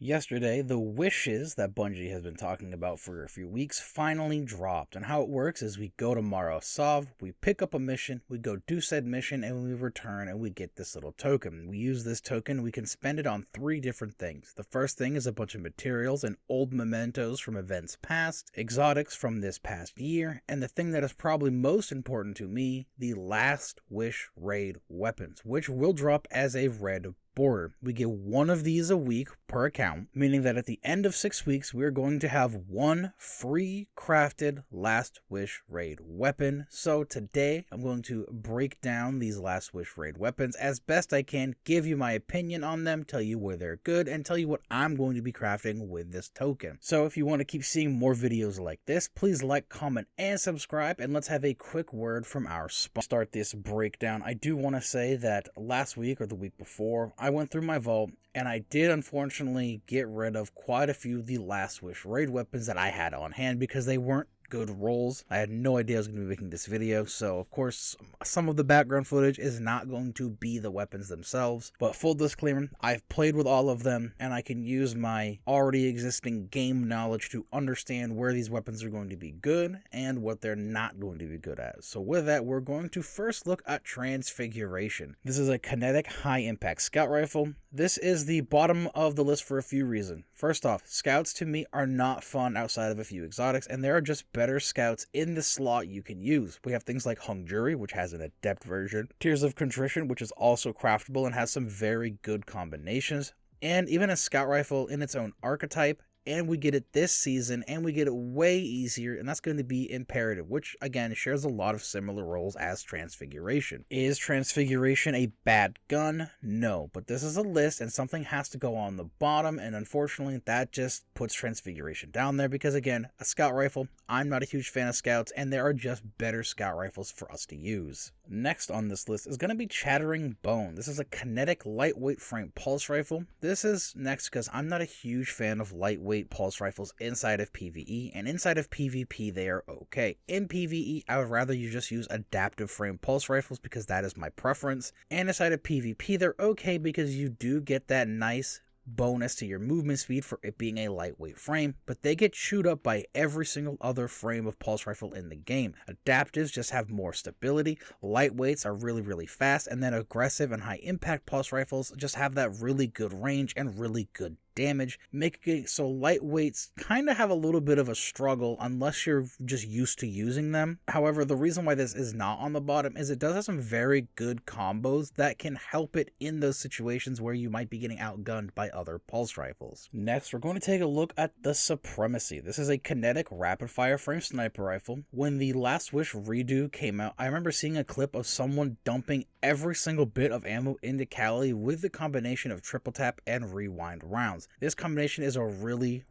Yesterday, the wishes that Bungie has been talking about for a few weeks finally dropped, and how it works is we go to Mara Sov, we pick up a mission, we go do said mission, and we return and we get this little token. We use this token, we can spend it on 3 different things. The first thing is a bunch of materials and old mementos from events past, exotics from this past year, and the thing that is probably most important to me, the last wish raid weapons, which will drop as a red border. We get 1 of these a week per account, meaning that at the end of 6 weeks, we're going to have 1 free crafted Last Wish Raid weapon. So today, I'm going to break down these Last Wish Raid weapons as best I can, give you my opinion on them, tell you where they're good, and tell you what I'm going to be crafting with this token. So if you want to keep seeing more videos like this, please like, comment, and subscribe, and let's have a quick word from our sponsor. Start this breakdown. I do want to say that last week or the week before, I went through my vault and I did unfortunately get rid of quite a few of the Last Wish raid weapons that I had on hand because they weren't good rolls. I had no idea I was going to be making this video, so of course some of the background footage is not going to be the weapons themselves, but full disclaimer, I've played with all of them and I can use my already existing game knowledge to understand where these weapons are going to be good and what they're not going to be good at. So with that, we're going to first look at Transfiguration. This is a kinetic high impact scout rifle. This is the bottom of the list for a few reasons. First off, scouts to me are not fun outside of a few exotics, and there are just better scouts in the slot you can use. We have things like Hung Jury, which has an adept version, Tears of Contrition, which is also craftable and has some very good combinations, and even a scout rifle in its own archetype. And we get it this season, and we get it way easier, and that's going to be Imperative, which, again, shares a lot of similar roles as Transfiguration. Is Transfiguration a bad gun? No, but this is a list, and something has to go on the bottom, and unfortunately, that just puts Transfiguration down there, because, again, a scout rifle, I'm not a huge fan of scouts, and there are just better scout rifles for us to use. Next on this list is going to be Chattering Bone. This is a kinetic lightweight frame pulse rifle. This is next because I'm not a huge fan of lightweight pulse rifles inside of PvE, and inside of PvP they are okay. In PvE, I would rather you just use adaptive frame pulse rifles because that is my preference, and inside of PvP they're okay because you do get that nice bonus to your movement speed for it being a lightweight frame, but they get chewed up by every single other frame of pulse rifle in the game. Adaptives just have more stability, lightweights are really fast, and then aggressive and high impact pulse rifles just have that really good range and really good damage, making it so lightweights kind of have a little bit of a struggle unless you're just used to using them. However, the reason why this is not on the bottom is it does have some very good combos that can help it in those situations where you might be getting outgunned by other pulse rifles. Next, we're going to take a look at the Supremacy. This is a kinetic rapid fire frame sniper rifle. When the Last Wish redo came out, I remember seeing a clip of someone dumping every single bit of ammo into Cali with the combination of triple tap and rewind rounds. This combination is a really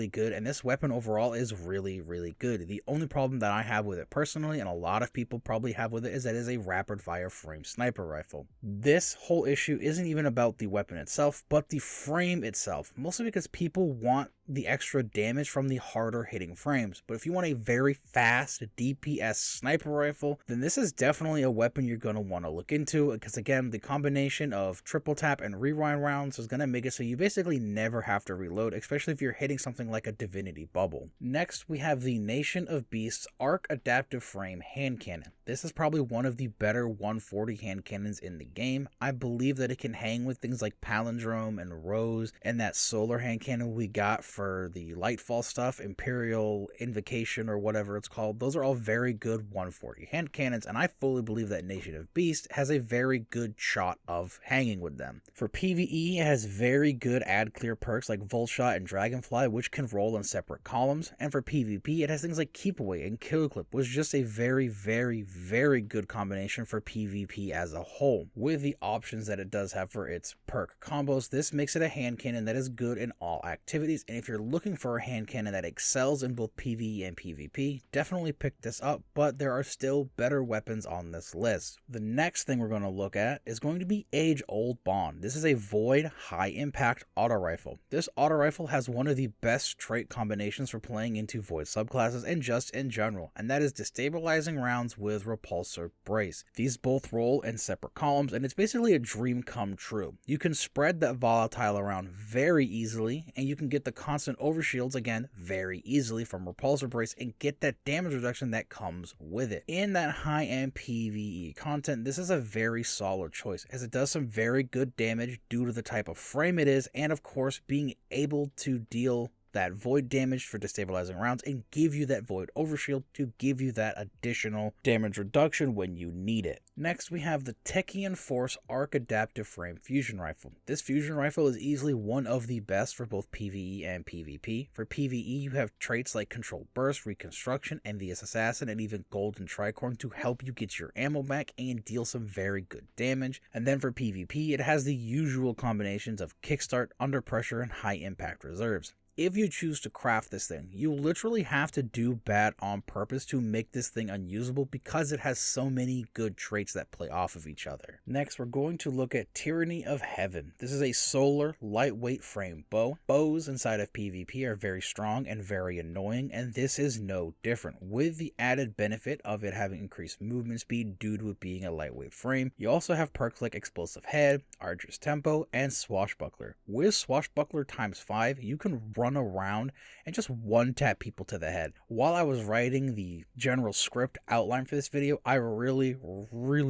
good, and this weapon overall is really good. The only problem that I have with it personally, and a lot of people probably have with it, is that it is a rapid fire frame sniper rifle. This whole issue isn't even about the weapon itself, but the frame itself, mostly because people want the extra damage from the harder hitting frames. But if you want a very fast DPS sniper rifle, then this is definitely a weapon you're going to want to look into, because again, the combination of triple tap and rewind rounds is going to make it so you basically never have to reload, especially if you're hitting something like a Divinity Bubble. Next, we have the Nation of Beasts Arc Adaptive Frame Hand Cannon. This is probably one of the better 140 hand cannons in the game. I believe that it can hang with things like Palindrome and Rose, and that solar hand cannon we got for the Lightfall stuff, Imperial Invocation or whatever it's called. Those are all very good 140 hand cannons, and I fully believe that Nation of Beast has a very good shot of hanging with them. For PvE, it has very good add clear perks like Volt Shot and Dragonfly, which can roll in separate columns, and for PvP, it has things like Keep Away and Kill Clip, which is just a very good combination for PvP as a whole. With the options that it does have for its perk combos, this makes it a hand cannon that is good in all activities, and if if you're looking for a hand cannon that excels in both PvE and PvP, definitely pick this up, but there are still better weapons on this list. The next thing we're going to look at is going to be age-old Bond. This is a Void high-impact auto rifle. This auto rifle has one of the best trait combinations for playing into Void subclasses and just in general, and that is destabilizing rounds with repulsor brace. These both roll in separate columns, and it's basically a dream come true. You can spread that volatile around very easily, and you can get the constant overshields again very easily from repulsor brace and get that damage reduction that comes with it. In that high-end PvE content, this is a very solid choice, as it does some very good damage due to the type of frame it is, and of course being able to deal that void damage for destabilizing rounds and give you that void overshield to give you that additional damage reduction when you need it. Next, we have the Techian Force Arc Adaptive Frame Fusion Rifle. This fusion rifle is easily one of the best for both PvE and PvP. For PvE, you have traits like Controlled Burst, Reconstruction, Envious Assassin, and even Golden Tricorn to help you get your ammo back and deal some very good damage. And then for PvP, it has the usual combinations of Kickstart, Under Pressure, and High Impact Reserves. If you choose to craft this thing, you literally have to do bad on purpose to make this thing unusable because it has so many good traits that play off of each other. Next, we're going to look at Tyranny of Heaven. This is a solar, lightweight frame bow. Bows inside of PvP are very strong and very annoying, and this is no different, with the added benefit of it having increased movement speed due to it being a lightweight frame. You also have perks like Explosive Head, Archer's Tempo, and Swashbuckler. With Swashbuckler times 5, you can run around and just one-tap people to the head. While I was writing the general script outline for this video, I really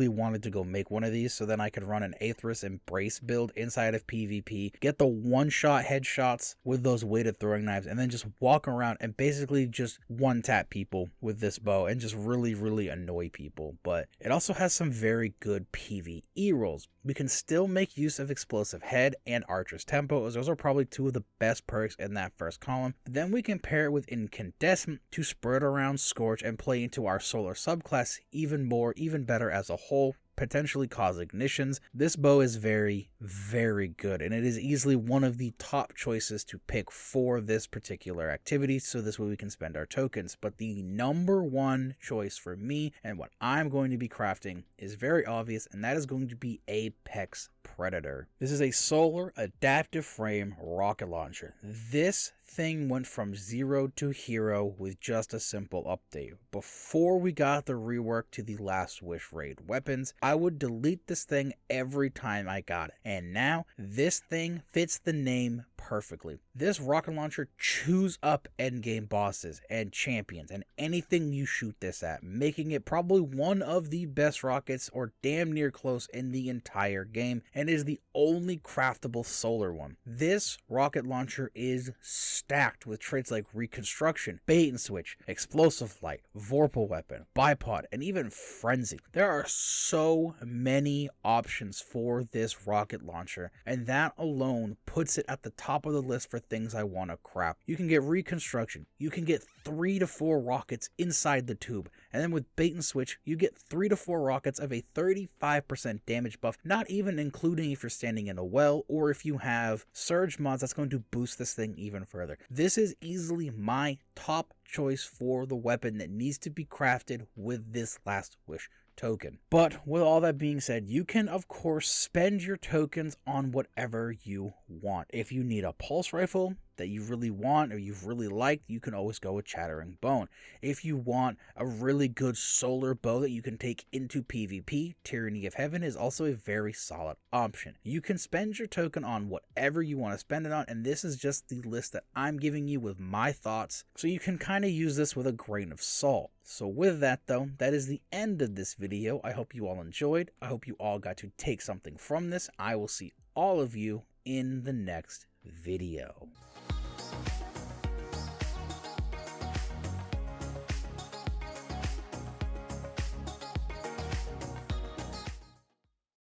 wanted to go make one of these so then I could run an Aetherus Embrace build inside of PvP, get the one-shot headshots with those weighted throwing knives, and then just walk around and basically just one-tap people with this bow and just really annoy people. But it also has some very good PvE rolls. We can still make use of Explosive Head and Archer's Tempo, as those are probably two of the best perks in that first column. Then we can pair it with Incandescent to spread around Scorch and play into our solar subclass even better as a whole, potentially cause ignitions. This bow is very good, and it is easily one of the top choices to pick for this particular activity, so this way we can spend our tokens. But the number one choice for me and what I'm going to be crafting is very obvious, and that is going to be Apex Predator. This is a solar adaptive frame rocket launcher. This thing went from 0 to hero with just a simple update. Before we got the rework to the Last Wish raid weapons, I would delete this thing every time I got it. And now, this thing fits the name perfectly. This rocket launcher chews up endgame bosses and champions and anything you shoot this at, making it probably one of the best rockets or damn near close in the entire game, and is the only craftable solar one. This rocket launcher is stacked with traits like Reconstruction, Bait and Switch, Explosive Light, Vorpal Weapon, Bipod, and even Frenzy. There are so many options for this rocket launcher, and that alone puts it at the top of the list for things I want to craft. You can get Reconstruction, you can get 3 to 4 rockets inside the tube, and then with Bait and Switch, you get 3 to 4 rockets of a 35% damage buff, not even including if you're standing in a well or if you have surge mods that's going to boost this thing even further. This is easily my top choice for the weapon that needs to be crafted with this Last Wish token. But with all that being said, you can of course spend your tokens on whatever you want. If you need a pulse rifle that you really want or you've really liked, you can always go with Chattering Bone. If you want a really good solar bow that you can take into PvP, Tyranny of Heaven is also a very solid option. You can spend your token on whatever you want to spend it on, and this is just the list that I'm giving you with my thoughts, so you can kind of use this with a grain of salt. So with that though, that is the end of this video. I hope you all enjoyed. I hope you all got to take something from this. I will see all of you in the next video.